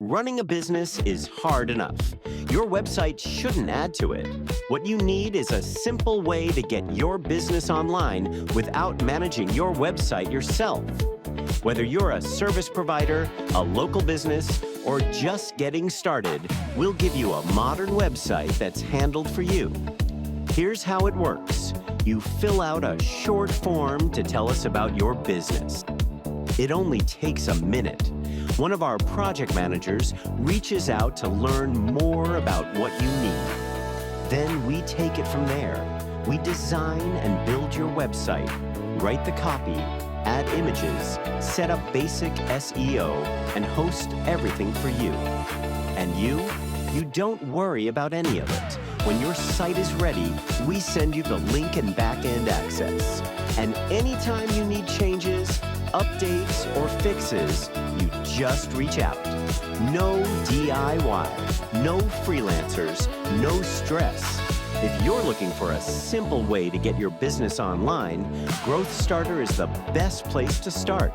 Running a business is hard enough. Your website shouldn't add to it. What you need is a simple way to get your business online without managing your website yourself. Whether you're a service provider, a local business, or just getting started, we'll give you a modern website that's handled for you. Here's how it works. You fill out a short form to tell us about your business. It only takes a minute. One of our project managers reaches out to learn more about what you need. Then we take it from there. We design and build your website, write the copy, add images, set up basic SEO, and host everything for you. And you don't worry about any of it. When your site is ready, we send you the link and back-end access. And anytime you need changes, updates, or fixes, you just reach out. No DIY, no freelancers, no stress. If you're looking for a simple way to get your business online, Growth Starter is the best place to start.